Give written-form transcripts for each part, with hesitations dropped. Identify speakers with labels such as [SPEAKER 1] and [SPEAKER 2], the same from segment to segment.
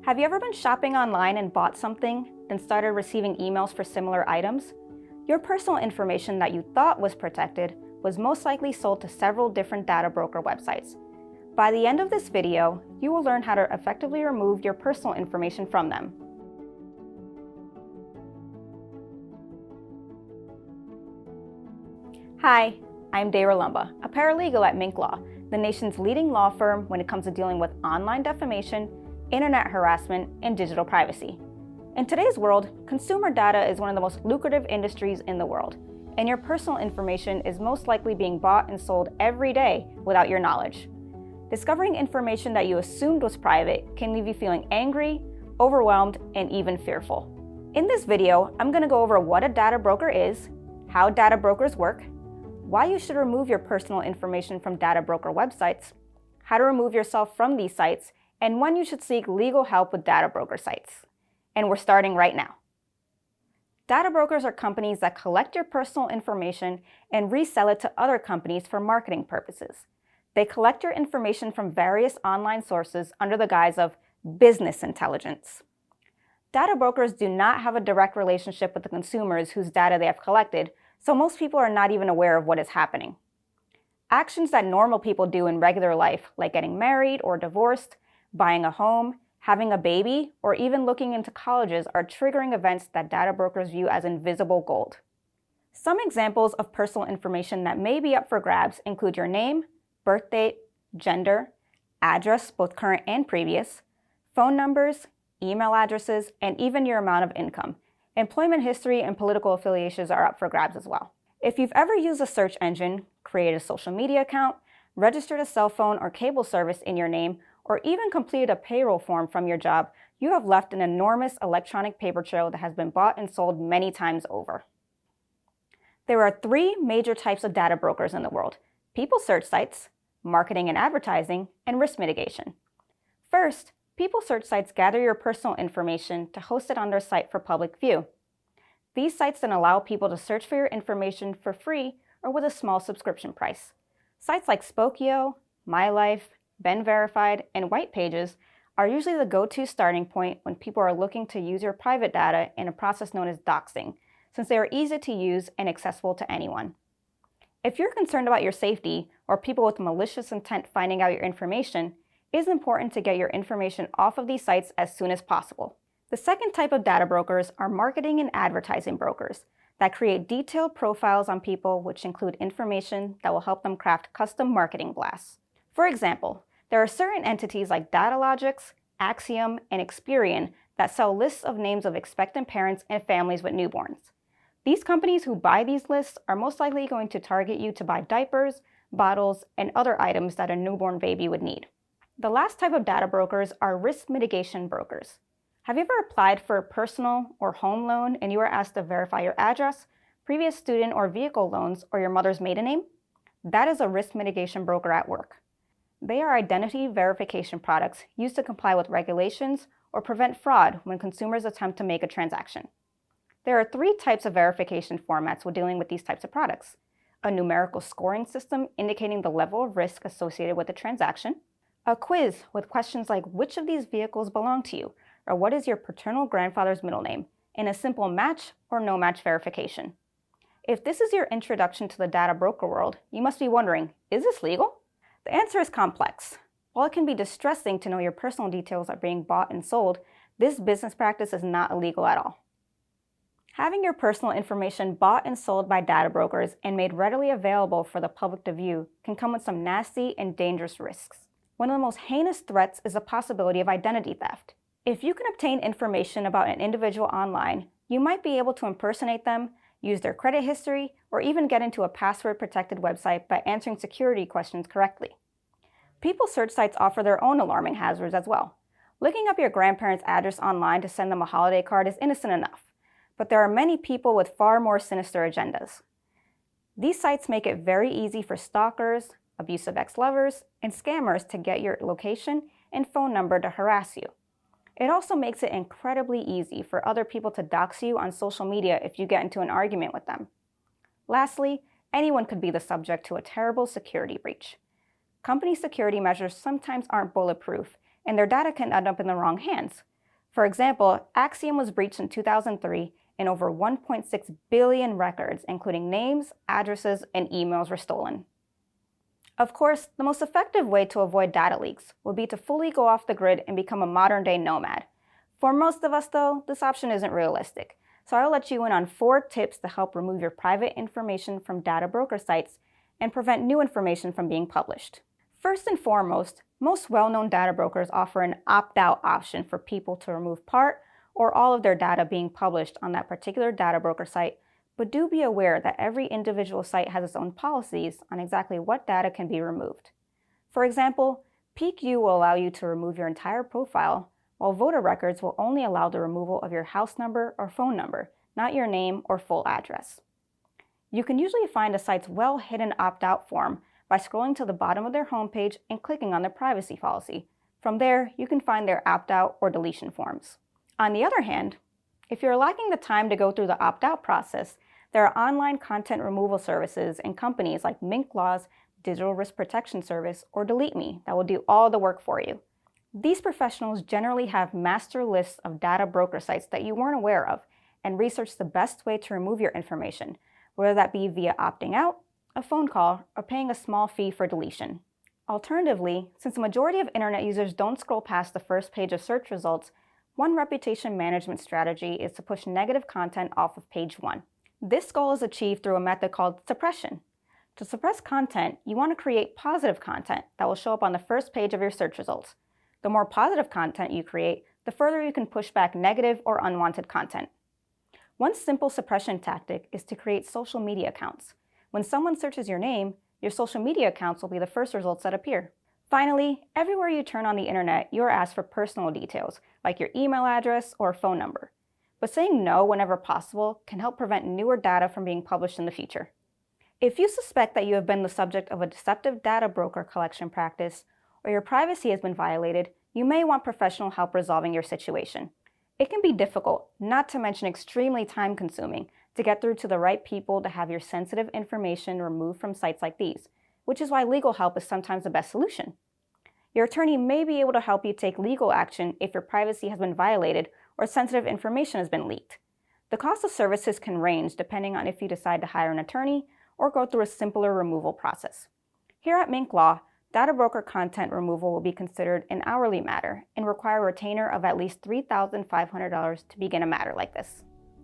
[SPEAKER 1] Have you ever been shopping online and bought something, then started receiving emails for similar items? Your personal information that you thought was protected was most likely sold to several different data broker websites. By the end of this video, you will learn how to effectively remove your personal information from them. Hi, I'm Dara Lumba, a paralegal at Mink Law, the nation's leading law firm when it comes to dealing with online defamation, internet harassment, and digital privacy. In today's world, consumer data is one of the most lucrative industries in the world, and your personal information is most likely being bought and sold every day without your knowledge. Discovering information that you assumed was private can leave you feeling angry, overwhelmed, and even fearful. In this video, I'm going to go over what a data broker is, how data brokers work, why you should remove your personal information from data broker websites, how to remove yourself from these sites, and when you should seek legal help with data broker sites. And we're starting right now. Data brokers are companies that collect your personal information and resell it to other companies for marketing purposes. They collect your information from various online sources under the guise of business intelligence. Data brokers do not have a direct relationship with the consumers whose data they have collected, so most people are not even aware of what is happening. Actions that normal people do in regular life, like getting married or divorced, buying a home, having a baby, or even looking into colleges are triggering events that data brokers view as invisible gold. Some examples of personal information that may be up for grabs include your name, birth date, gender, address, both current and previous, phone numbers, email addresses, and even your amount of income. Employment history and political affiliations are up for grabs as well. If you've ever used a search engine, created a social media account, registered a cell phone or cable service in your name, or even completed a payroll form from your job, you have left an enormous electronic paper trail that has been bought and sold many times over. There are three major types of data brokers in the world: people search sites, marketing and advertising, and risk mitigation. First, people search sites gather your personal information to host it on their site for public view. These sites then allow people to search for your information for free or with a small subscription price. Sites like Spokeo, MyLife, Ben Verified, and White Pages are usually the go-to starting point when people are looking to use your private data in a process known as doxing, since they are easy to use and accessible to anyone. If you're concerned about your safety or people with malicious intent finding out your information, it is important to get your information off of these sites as soon as possible. The second type of data brokers are marketing and advertising brokers that create detailed profiles on people, which include information that will help them craft custom marketing blasts. For example, there are certain entities like Datalogix, Axiom, and Experian that sell lists of names of expectant parents and families with newborns. These companies who buy these lists are most likely going to target you to buy diapers, bottles, and other items that a newborn baby would need. The last type of data brokers are risk mitigation brokers. Have you ever applied for a personal or home loan and you were asked to verify your address, previous student or vehicle loans, or your mother's maiden name? That is a risk mitigation broker at work. They are identity verification products used to comply with regulations or prevent fraud when consumers attempt to make a transaction. There are three types of verification formats when dealing with these types of products: a numerical scoring system indicating the level of risk associated with the transaction, a quiz with questions like which of these vehicles belong to you, or what is your paternal grandfather's middle name, and a simple match or no match verification. If this is your introduction to the data broker world, you must be wondering, is this legal? The answer is complex. While it can be distressing to know your personal details are being bought and sold, this business practice is not illegal at all. Having your personal information bought and sold by data brokers and made readily available for the public to view can come with some nasty and dangerous risks. One of the most heinous threats is the possibility of identity theft. If you can obtain information about an individual online, you might be able to impersonate them, use their credit history, or even get into a password-protected website by answering security questions correctly. People search sites offer their own alarming hazards as well. Looking up your grandparents' address online to send them a holiday card is innocent enough, but there are many people with far more sinister agendas. These sites make it very easy for stalkers, abusive ex-lovers, and scammers to get your location and phone number to harass you. It also makes it incredibly easy for other people to dox you on social media if you get into an argument with them. Lastly, anyone could be the subject to a terrible security breach. Company security measures sometimes aren't bulletproof, and their data can end up in the wrong hands, For example, Axiom was breached in 2003 and over 1.6 billion records, including names, addresses, and emails, were stolen. Of course, the most effective way to avoid data leaks would be to fully go off the grid and become a modern-day nomad. For most of us, though, this option isn't realistic, so I'll let you in on 4 tips to help remove your private information from data broker sites and prevent new information from being published. First and foremost, most well-known data brokers offer an opt-out option for people to remove part or all of their data being published on that particular data broker site, but do be aware that every individual site has its own policies on exactly what data can be removed. For example, PeakU will allow you to remove your entire profile, while Voter Records will only allow the removal of your house number or phone number, not your name or full address. You can usually find a site's well-hidden opt-out form by scrolling to the bottom of their homepage and clicking on their privacy policy. From there, you can find their opt-out or deletion forms. On the other hand, if you're lacking the time to go through the opt-out process, there are online content removal services and companies like Mink Law's Digital Risk Protection Service or DeleteMe that will do all the work for you. These professionals generally have master lists of data broker sites that you weren't aware of and research the best way to remove your information, whether that be via opting out, a phone call, or paying a small fee for deletion. Alternatively, since the majority of internet users don't scroll past the first page of search results, one reputation management strategy is to push negative content off of page 1. This goal is achieved through a method called suppression. To suppress content, you want to create positive content that will show up on the first page of your search results. The more positive content you create, the further you can push back negative or unwanted content. One simple suppression tactic is to create social media accounts. When someone searches your name, your social media accounts will be the first results that appear. Finally, everywhere you turn on the internet, you are asked for personal details, like your email address or phone number. But saying no whenever possible can help prevent newer data from being published in the future. If you suspect that you have been the subject of a deceptive data broker collection practice, or your privacy has been violated, you may want professional help resolving your situation. It can be difficult, not to mention extremely time-consuming, to get through to the right people to have your sensitive information removed from sites like these, which is why legal help is sometimes the best solution. Your attorney may be able to help you take legal action if your privacy has been violated or sensitive information has been leaked. The cost of services can range depending on if you decide to hire an attorney or go through a simpler removal process. Here at Mink Law, data broker content removal will be considered an hourly matter and require a retainer of at least $3,500 to begin a matter like this.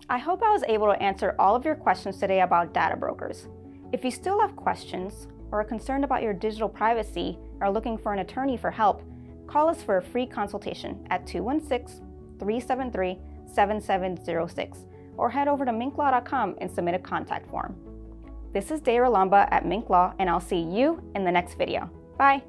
[SPEAKER 1] I hope I was able to answer all of your questions today about data brokers. If you still have questions or are concerned about your digital privacy or are looking for an attorney for help, call us for a free consultation at 216-373-7706 or head over to minklaw.com and submit a contact form. This is Dara Lumba at Mink Law, and I'll see you in the next video. Bye!